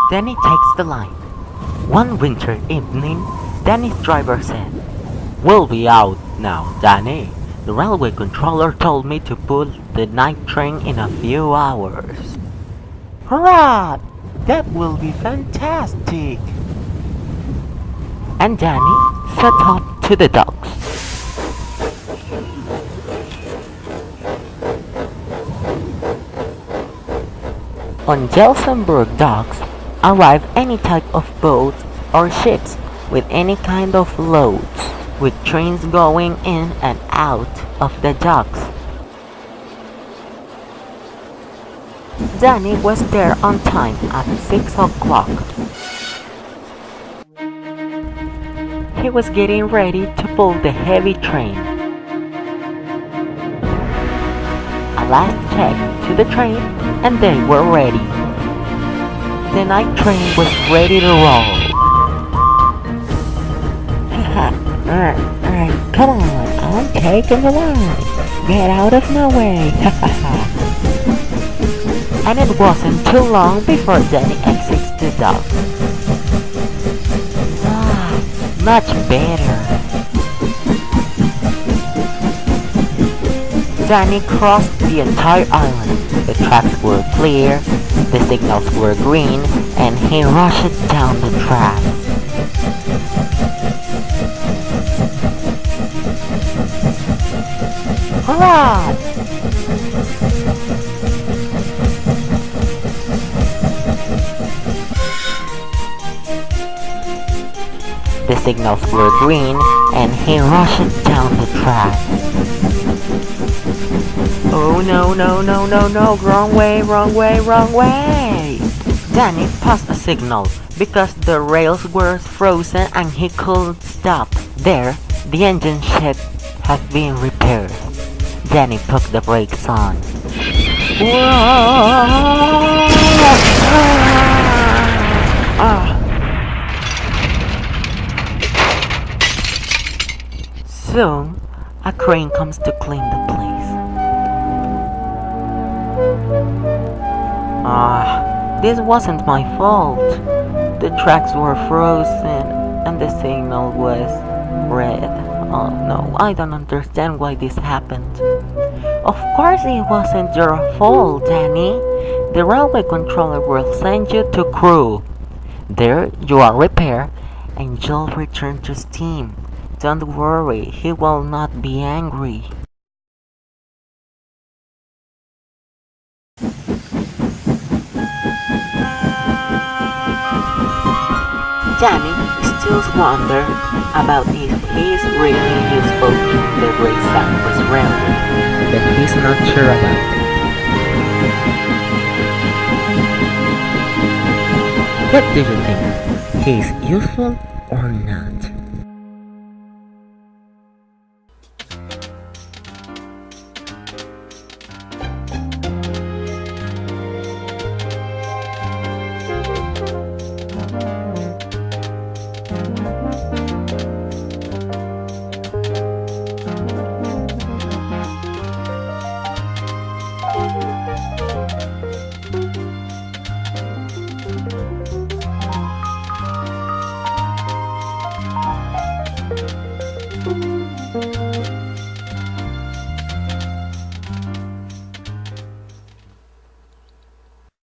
Dany takes the line. One winter evening, Dany's driver said, "We'll be out now, Dany. The railway controller told me to pull the night train in a few hours." "Hurrah! That will be fantastic!" And Dany set off to the docks. On Gelsenburg docks arrive any type of boats or ships with any kind of loads, with trains going in and out of the docks. Dany was there on time at 6 o'clock. He was getting ready to pull the heavy train. A last check to the train and they were ready. The night train was ready to roll. Alright, come on, I'm taking the line. Get out of my way. And it wasn't too long before Dany exits the dock. Much better. Dany crossed the entire island. The tracks were clear, the signals were green, and he rushed down the track. Hurrah! The signals were green, and he rushed down the track. Oh no, no, no, no, no, wrong way, wrong way, wrong way! Dany passed a signal because the rails were frozen and he couldn't stop. There, the engine shed had been repaired. Dany put the brakes on. Soon, a crane comes to clean the place. This wasn't my fault. The tracks were frozen and the signal was red. Oh no, I don't understand why this happened. Of course it wasn't your fault, Dany. The railway controller will send you to crew. There you are repaired and you'll return to steam. Don't worry, he will not be angry. Dany still wonders about if he's really useful in the Great Southwest Railway, but he's not sure about it. What do you think? He's useful or not?